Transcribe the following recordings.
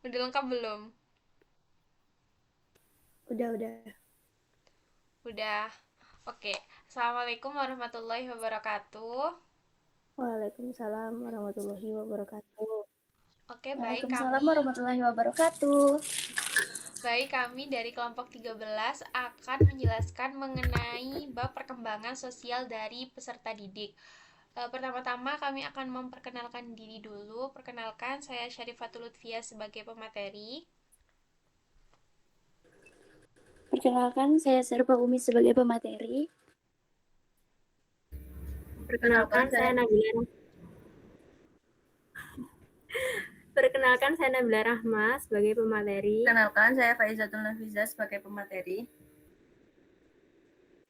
Udah lengkap belum? Udah. Udah. Oke. Assalamualaikum warahmatullahi wabarakatuh. Waalaikumsalam warahmatullahi wabarakatuh. Oke, baik Waalaikumsalam kami. warahmatullahi wabarakatuh. Baik kami dari kelompok 13 akan menjelaskan mengenai bab perkembangan sosial dari peserta didik. Pertama-tama kami akan memperkenalkan diri dulu. Perkenalkan, saya Syarifatul Lutfia sebagai pemateri. Perkenalkan, saya Serpa Umi sebagai pemateri. Perkenalkan saya Nabila. Perkenalkan saya Nabila Rahma sebagai pemateri. Perkenalkan, saya Faizatul Nafiza sebagai pemateri.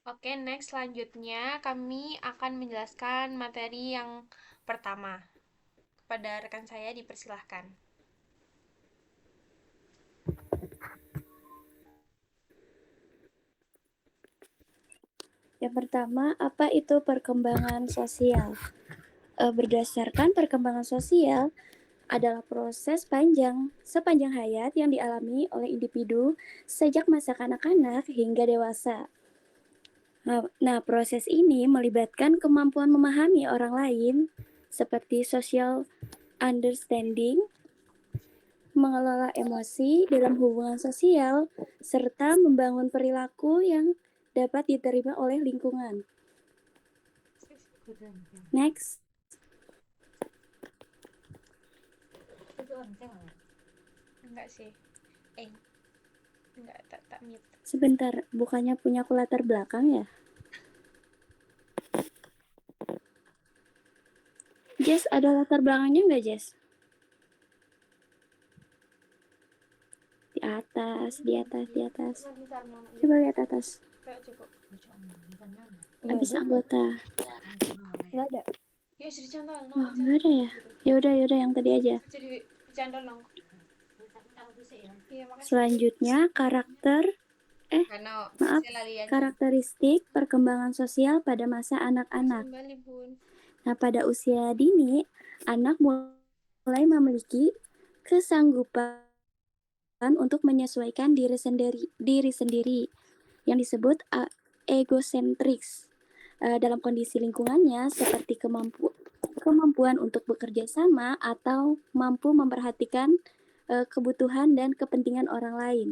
Oke, next selanjutnya kami akan menjelaskan materi yang pertama. Kepada rekan saya dipersilahkan. Yang pertama, apa itu perkembangan sosial? Berdasarkan perkembangan sosial adalah proses sepanjang hayat yang dialami oleh individu sejak masa kanak-kanak hingga dewasa. Nah, proses ini melibatkan kemampuan memahami orang lain seperti social understanding, mengelola emosi dalam hubungan sosial, serta membangun perilaku yang dapat diterima oleh lingkungan. Next. Enggak sih. Eh, enggak, tak mute. Sebentar, bukannya punya aku latar belakang ya? Jess, ada latar belakangnya nggak, Jess? Di atas, di atas, di atas. Coba lihat atas. Habis anggota. Nggak ada. Ya, jadi contoh, Oh, nggak ada ya? Yaudah, yang tadi aja. jadi bercanda dong. Iya, makasih. Selanjutnya, Karena maaf, saya lali aja. karakteristik perkembangan sosial pada masa anak-anak. Kembali, Bun. Nah, pada usia dini, anak mulai memiliki kesanggupan untuk menyesuaikan diri sendiri yang disebut egosentris dalam kondisi lingkungannya seperti kemampuan untuk bekerja sama atau mampu memperhatikan kebutuhan dan kepentingan orang lain.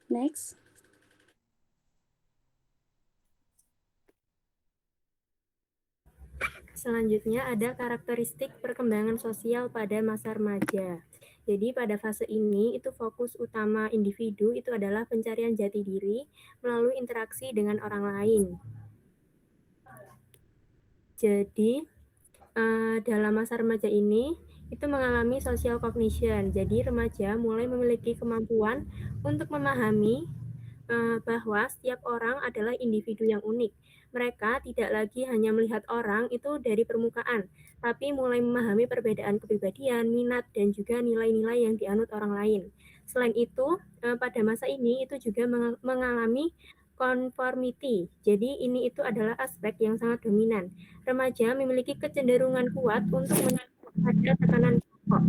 Next. Selanjutnya ada karakteristik perkembangan sosial pada masa remaja. Jadi pada fase ini itu fokus utama individu itu adalah pencarian jati diri melalui interaksi dengan orang lain. Jadi dalam masa remaja ini itu mengalami social cognition. Jadi remaja mulai memiliki kemampuan untuk memahami bahwa setiap orang adalah individu yang unik. Mereka tidak lagi hanya melihat orang itu dari permukaan, tapi mulai memahami perbedaan kepribadian, minat, dan juga nilai-nilai yang dianut orang lain. Selain itu, pada masa ini itu juga mengalami conformity. Jadi ini itu adalah aspek yang sangat dominan. Remaja memiliki kecenderungan kuat untuk pada tekanan kelompok.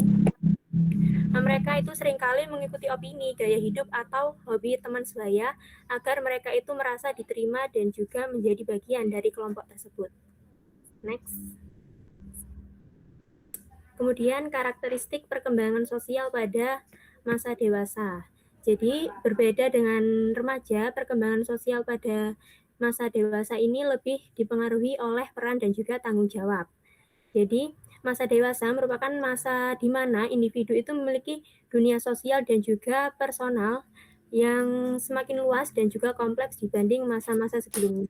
Mereka itu seringkali mengikuti opini, gaya hidup, atau hobi teman sebaya agar mereka itu merasa diterima dan juga menjadi bagian dari kelompok tersebut. Next. Kemudian karakteristik perkembangan sosial pada masa dewasa. Jadi berbeda dengan remaja, perkembangan sosial pada masa dewasa ini lebih dipengaruhi oleh peran dan juga tanggung jawab. Jadi masa dewasa merupakan masa di mana individu itu memiliki dunia sosial dan juga personal yang semakin luas dan juga kompleks dibanding masa-masa sebelumnya.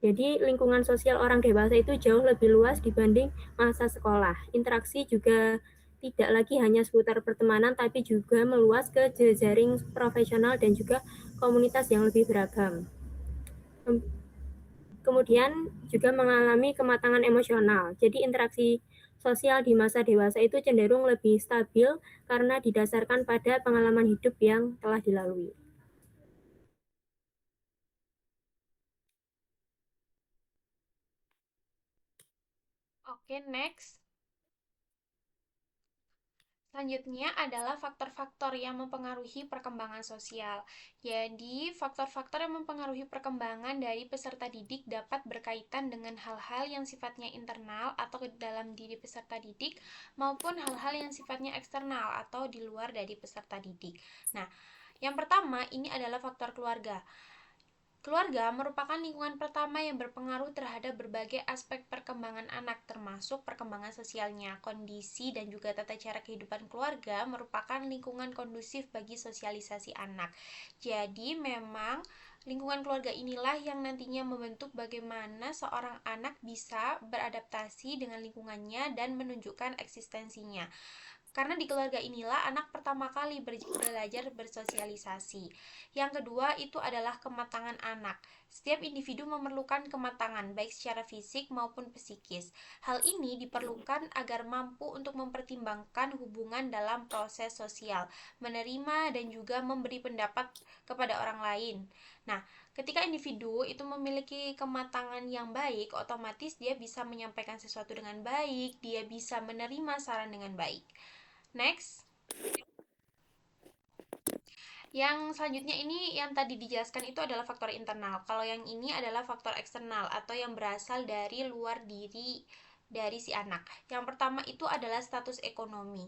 Jadi lingkungan sosial orang dewasa itu jauh lebih luas dibanding masa sekolah. Interaksi juga tidak lagi hanya seputar pertemanan, tapi juga meluas ke jejaring profesional dan juga komunitas yang lebih beragam. Kemudian juga mengalami kematangan emosional. Jadi interaksi sosial di masa dewasa itu cenderung lebih stabil karena didasarkan pada pengalaman hidup yang telah dilalui. Oke, next. Selanjutnya adalah faktor-faktor yang mempengaruhi perkembangan sosial. Jadi, faktor-faktor yang mempengaruhi perkembangan dari peserta didik dapat berkaitan dengan hal-hal yang sifatnya internal atau ke dalam diri peserta didik maupun hal-hal yang sifatnya eksternal atau di luar dari peserta didik. Nah, yang pertama ini adalah faktor keluarga. Keluarga merupakan lingkungan pertama yang berpengaruh terhadap berbagai aspek perkembangan anak, termasuk perkembangan sosialnya. Kondisi dan juga tata cara kehidupan keluarga merupakan lingkungan kondusif bagi sosialisasi anak. Jadi, memang lingkungan keluarga inilah yang nantinya membentuk bagaimana seorang anak bisa beradaptasi dengan lingkungannya dan menunjukkan eksistensinya. Karena di keluarga inilah anak pertama kali belajar bersosialisasi. Yang kedua itu adalah kematangan anak. Setiap individu memerlukan kematangan baik secara fisik maupun psikis. Hal ini diperlukan agar mampu untuk mempertimbangkan hubungan dalam proses sosial, menerima dan juga memberi pendapat kepada orang lain. Nah, ketika individu itu memiliki kematangan yang baik, otomatis dia bisa menyampaikan sesuatu dengan baik, dia bisa menerima saran dengan baik. Next. Yang selanjutnya ini yang tadi dijelaskan itu adalah faktor internal. Kalau yang ini adalah faktor eksternal atau yang berasal dari luar diri dari si anak. Yang pertama itu adalah status ekonomi.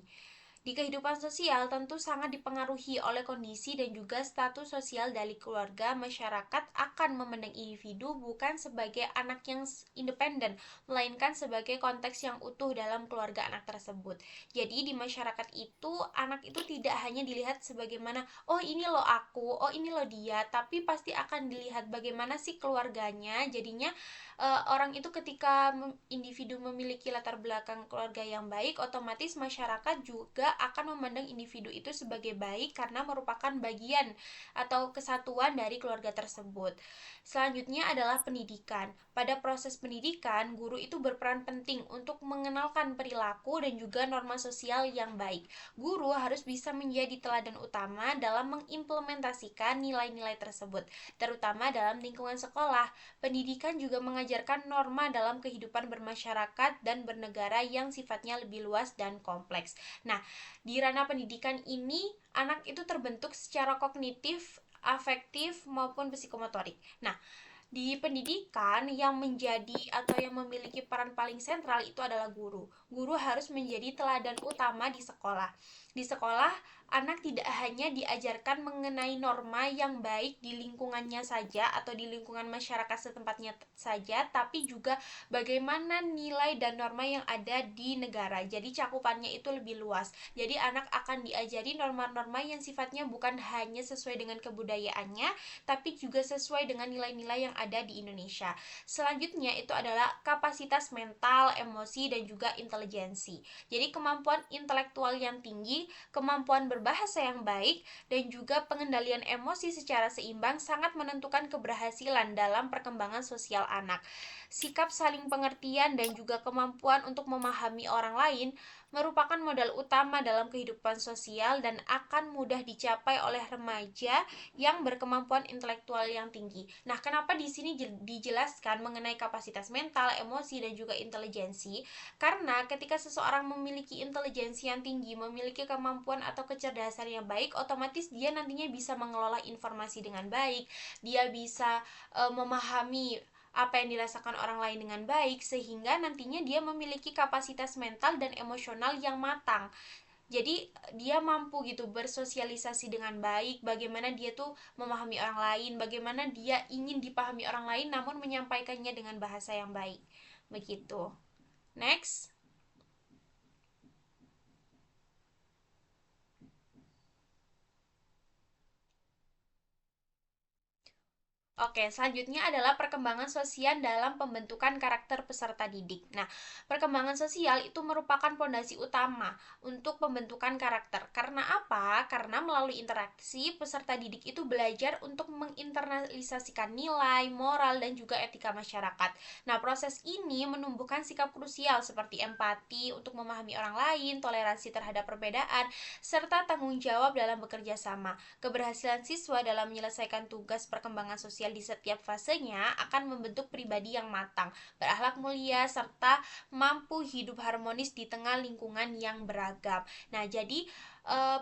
Di kehidupan sosial tentu sangat dipengaruhi oleh kondisi dan juga status sosial dari keluarga. Masyarakat akan memandang individu bukan sebagai anak yang independen, melainkan sebagai konteks yang utuh dalam keluarga anak tersebut. Jadi di masyarakat itu, anak itu tidak hanya dilihat sebagaimana, oh ini loh aku, oh ini loh dia, tapi pasti akan dilihat bagaimana sih keluarganya. Jadinya orang itu ketika individu memiliki latar belakang keluarga yang baik, otomatis masyarakat juga akan memandang individu itu sebagai baik karena merupakan bagian atau kesatuan dari keluarga tersebut. Selanjutnya adalah pendidikan. Pada proses pendidikan, guru itu berperan penting untuk mengenalkan perilaku dan juga norma sosial yang baik. Guru harus bisa menjadi teladan utama dalam mengimplementasikan nilai-nilai tersebut, terutama dalam lingkungan sekolah. Pendidikan juga mengajarkan norma dalam kehidupan bermasyarakat dan bernegara yang sifatnya lebih luas dan kompleks. Nah, di ranah pendidikan ini, anak itu terbentuk secara kognitif, afektif, maupun psikomotorik. Nah, di pendidikan yang menjadi atau yang memiliki peran paling sentral itu adalah guru. Guru harus menjadi teladan utama di sekolah. Di sekolah, anak tidak hanya diajarkan mengenai norma yang baik di lingkungannya saja atau di lingkungan masyarakat setempatnya saja, tapi juga bagaimana nilai dan norma yang ada di negara. Jadi cakupannya itu lebih luas. Jadi anak akan diajari norma-norma yang sifatnya bukan hanya sesuai dengan kebudayaannya, tapi juga sesuai dengan nilai-nilai yang ada di Indonesia. Selanjutnya itu adalah kapasitas mental, emosi, dan juga intelijensi. Jadi kemampuan intelektual yang tinggi, kemampuan berbahasa yang baik, dan juga pengendalian emosi secara seimbang sangat menentukan keberhasilan dalam perkembangan sosial anak. Sikap saling pengertian dan juga kemampuan untuk memahami orang lain merupakan modal utama dalam kehidupan sosial dan akan mudah dicapai oleh remaja yang berkemampuan intelektual yang tinggi. Nah, kenapa di sini dijelaskan mengenai kapasitas mental, emosi, dan juga intelijensi? Karena ketika seseorang memiliki intelijensi yang tinggi, memiliki kemampuan atau kecerdasan yang baik, otomatis dia nantinya bisa mengelola informasi dengan baik, dia bisa memahami apa yang dirasakan orang lain dengan baik, sehingga nantinya dia memiliki kapasitas mental dan emosional yang matang. Jadi dia mampu gitu bersosialisasi dengan baik, bagaimana dia tuh memahami orang lain, bagaimana dia ingin dipahami orang lain namun menyampaikannya dengan bahasa yang baik. Begitu. Next. Oke, selanjutnya adalah perkembangan sosial dalam pembentukan karakter peserta didik. Nah, perkembangan sosial itu merupakan fondasi utama untuk pembentukan karakter. Karena apa? Karena melalui interaksi, peserta didik itu belajar untuk menginternalisasikan nilai, moral, dan juga etika masyarakat. Nah, proses ini menumbuhkan sikap krusial seperti empati untuk memahami orang lain, toleransi terhadap perbedaan, serta tanggung jawab dalam bekerja sama. Keberhasilan siswa dalam menyelesaikan tugas perkembangan sosial sosial di setiap fasenya akan membentuk pribadi yang matang, berakhlak mulia, serta mampu hidup harmonis di tengah lingkungan yang beragam. Nah, jadi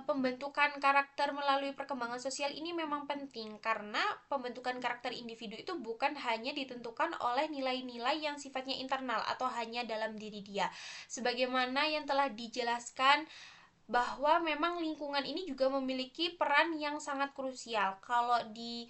pembentukan karakter melalui perkembangan sosial ini memang penting karena pembentukan karakter individu itu bukan hanya ditentukan oleh nilai-nilai yang sifatnya internal atau hanya dalam diri dia. Sebagaimana yang telah dijelaskan bahwa memang lingkungan ini juga memiliki peran yang sangat krusial. Kalau di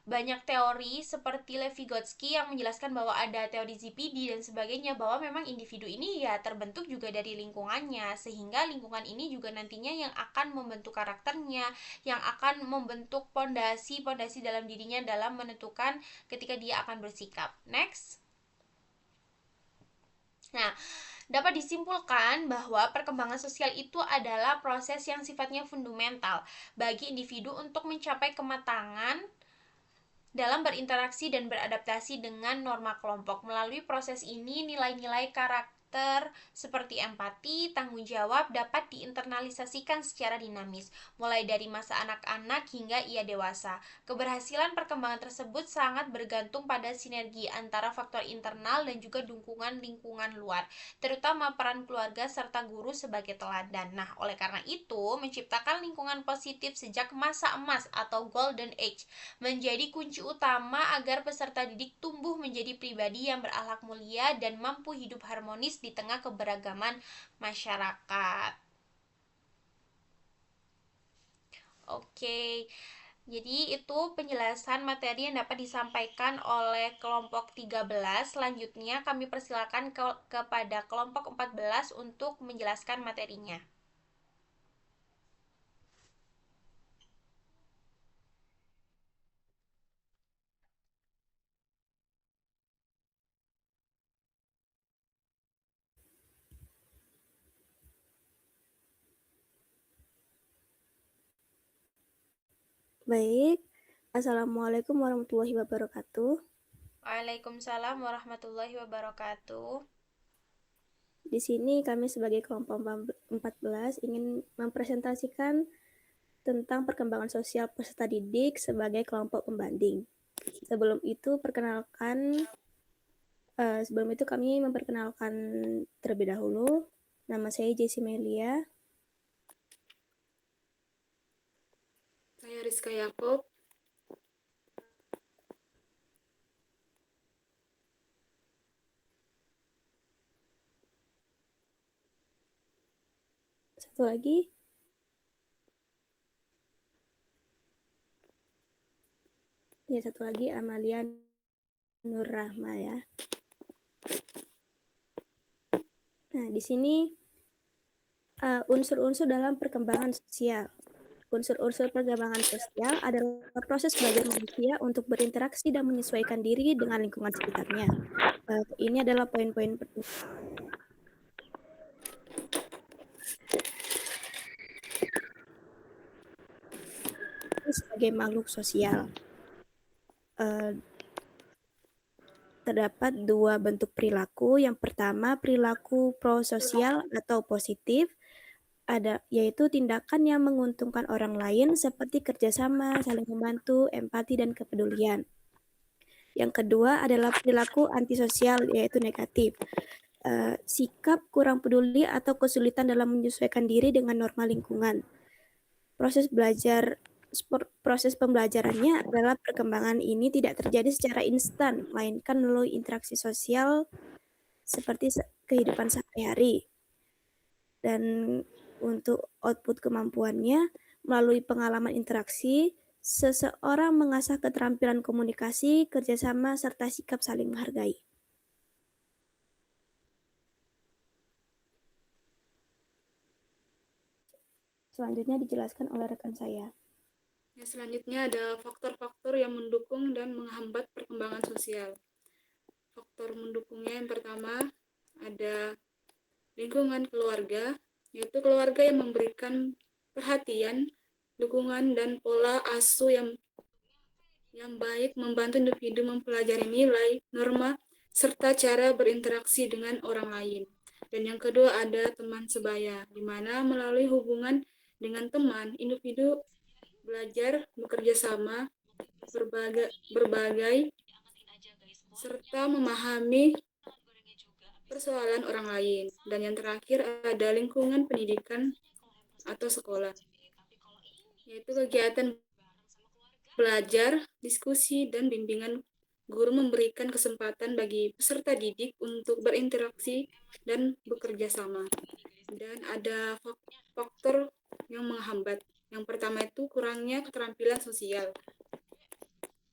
banyak teori seperti Levi-Vygotsky yang menjelaskan bahwa ada teori ZPD dan sebagainya, bahwa memang individu ini ya terbentuk juga dari lingkungannya, sehingga lingkungan ini juga nantinya yang akan membentuk karakternya, yang akan membentuk pondasi-pondasi dalam dirinya dalam menentukan ketika dia akan bersikap. Next. Nah, dapat disimpulkan bahwa perkembangan sosial itu adalah proses yang sifatnya fundamental bagi individu untuk mencapai kematangan dalam berinteraksi dan beradaptasi dengan norma kelompok. Melalui proses ini, nilai-nilai karakter seperti empati, tanggung jawab dapat diinternalisasikan secara dinamis, mulai dari masa anak-anak hingga ia dewasa. Keberhasilan perkembangan tersebut sangat bergantung pada sinergi antara faktor internal dan juga dukungan lingkungan luar, terutama peran keluarga serta guru sebagai teladan. Nah, oleh karena itu, menciptakan lingkungan positif sejak masa emas atau golden age menjadi kunci utama agar peserta didik tumbuh menjadi pribadi yang berakhlak mulia dan mampu hidup harmonis di tengah keberagaman masyarakat. Oke, jadi itu penjelasan materi yang dapat disampaikan oleh kelompok 13. Selanjutnya kami persilakan kepada kelompok 14 untuk menjelaskan materinya. Baik, Assalamualaikum warahmatullahi wabarakatuh. Waalaikumsalam warahmatullahi wabarakatuh. Di sini kami sebagai kelompok 14 ingin mempresentasikan tentang perkembangan sosial peserta didik sebagai kelompok pembanding. Sebelum itu kami memperkenalkan terlebih dahulu. Nama saya Jessie Melia. Saya Rizka Yakob. Satu lagi. Ya, satu lagi Amalia Nur Rahma ya. Nah, di sini unsur-unsur dalam perkembangan sosial. Unsur-unsur perkembangan sosial adalah proses belajar manusia untuk berinteraksi dan menyesuaikan diri dengan lingkungan sekitarnya. Ini adalah poin-poin penting. Sebagai makhluk sosial, terdapat dua bentuk perilaku. Yang pertama, perilaku prososial atau positif, yaitu tindakan yang menguntungkan orang lain seperti kerjasama, saling membantu, empati, dan kepedulian. Yang kedua adalah perilaku antisosial, yaitu negatif. Sikap kurang peduli atau kesulitan dalam menyesuaikan diri dengan norma lingkungan. Proses pembelajarannya adalah perkembangan ini tidak terjadi secara instan, melainkan melalui interaksi sosial seperti kehidupan sehari-hari. Dan untuk output kemampuannya, melalui pengalaman interaksi, seseorang mengasah keterampilan komunikasi, kerjasama, serta sikap saling menghargai. Selanjutnya dijelaskan oleh rekan saya. Selanjutnya ada faktor-faktor yang mendukung dan menghambat perkembangan sosial. Faktor mendukungnya yang pertama ada lingkungan keluarga, yaitu keluarga yang memberikan perhatian, dukungan, dan pola asuh yang baik membantu individu mempelajari nilai, norma, serta cara berinteraksi dengan orang lain. Dan yang kedua ada teman sebaya, di mana melalui hubungan dengan teman, individu belajar bekerja sama, berbagai serta memahami persoalan orang lain. Dan yang terakhir ada lingkungan pendidikan atau sekolah, yaitu kegiatan belajar, diskusi, dan bimbingan guru memberikan kesempatan bagi peserta didik untuk berinteraksi dan bekerja sama. Dan ada faktor yang menghambat. Yang pertama itu kurangnya keterampilan sosial,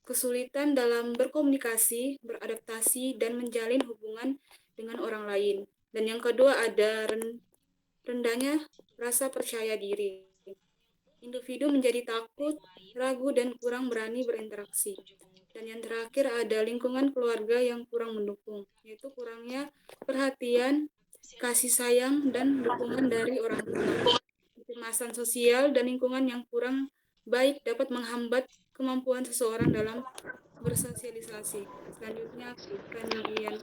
kesulitan dalam berkomunikasi, beradaptasi, dan menjalin hubungan dengan orang lain. Dan yang kedua ada rendahnya rasa percaya diri. Individu menjadi takut, ragu, dan kurang berani berinteraksi. Dan yang terakhir ada lingkungan keluarga yang kurang mendukung, yaitu kurangnya perhatian, kasih sayang, dan dukungan dari orang tua. Kecemasan sosial dan lingkungan yang kurang baik dapat menghambat kemampuan seseorang dalam bersosialisasi. Selanjutnya akan Ian.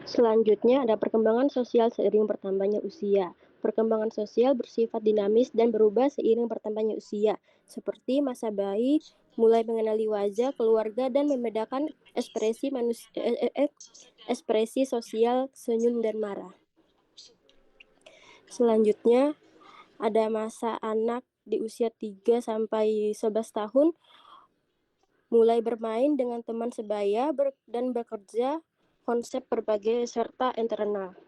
Selanjutnya ada perkembangan sosial seiring bertambahnya usia. Perkembangan sosial bersifat dinamis dan berubah seiring bertambahnya usia, seperti masa bayi, mulai mengenali wajah, keluarga, dan membedakan ekspresi sosial, senyum, dan marah. Selanjutnya ada masa anak di usia 3 sampai 11 tahun, mulai bermain dengan teman sebaya dan bekerja konsep berbagai serta internal.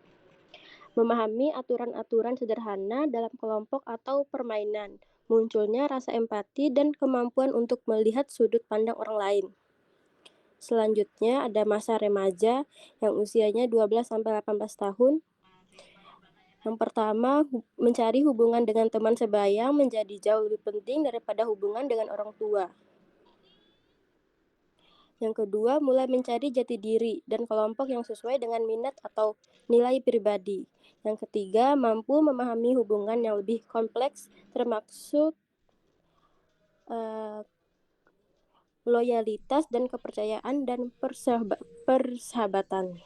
Memahami aturan-aturan sederhana dalam kelompok atau permainan. Munculnya rasa empati dan kemampuan untuk melihat sudut pandang orang lain. Selanjutnya ada masa remaja yang usianya 12 sampai 18 tahun. Yang pertama, mencari hubungan dengan teman sebaya menjadi jauh lebih penting daripada hubungan dengan orang tua. Yang kedua, mulai mencari jati diri dan kelompok yang sesuai dengan minat atau nilai pribadi. Yang ketiga, mampu memahami hubungan yang lebih kompleks, termasuk loyalitas dan kepercayaan dan persahabatan.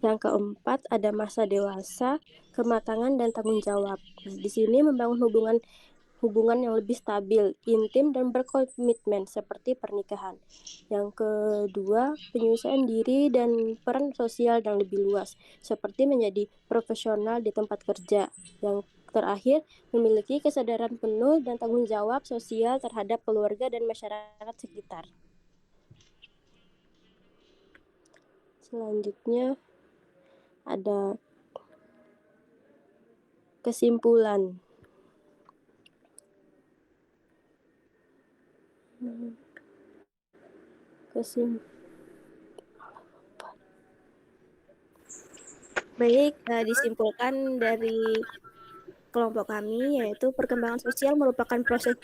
Yang keempat, ada masa dewasa, kematangan, dan tanggung jawab. Nah, di sini membangun hubungan yang lebih stabil, intim, dan berkomitmen seperti pernikahan. Yang kedua, penyelesaian diri dan peran sosial yang lebih luas, seperti menjadi profesional di tempat kerja. Yang terakhir, memiliki kesadaran penuh dan tanggung jawab sosial terhadap keluarga dan masyarakat sekitar. Selanjutnya, ada kesimpulan. Baik, disimpulkan dari kelompok kami, yaitu perkembangan sosial merupakan proses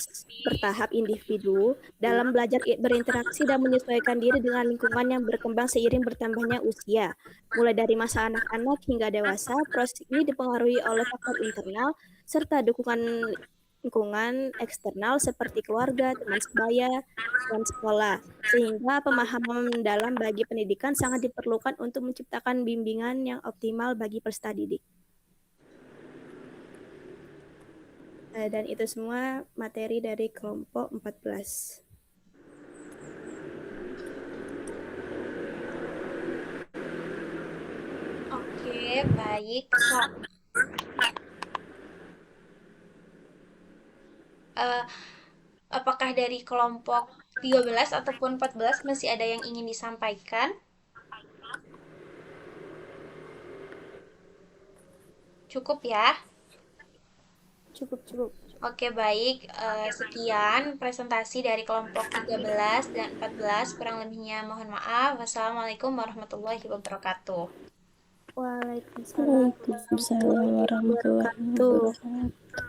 bertahap individu dalam belajar berinteraksi dan menyesuaikan diri dengan lingkungan yang berkembang seiring bertambahnya usia. Mulai dari masa anak-anak hingga dewasa, proses ini dipengaruhi oleh faktor internal serta dukungan lingkungan eksternal seperti keluarga, teman sebaya, dan sekolah. Sehingga pemahaman mendalam bagi pendidikan sangat diperlukan untuk menciptakan bimbingan yang optimal bagi peserta didik. Dan itu semua materi dari kelompok 14. Oke, baik. Apakah dari kelompok 13 ataupun 14 masih ada yang ingin disampaikan? Cukup ya? Cukup. Oke, baik. Sekian presentasi dari kelompok 13 dan 14. Kurang lebihnya mohon maaf. Wassalamualaikum warahmatullahi wabarakatuh. Waalaikumsalam Waalaikumsalam warahmatullahi wabarakatuh.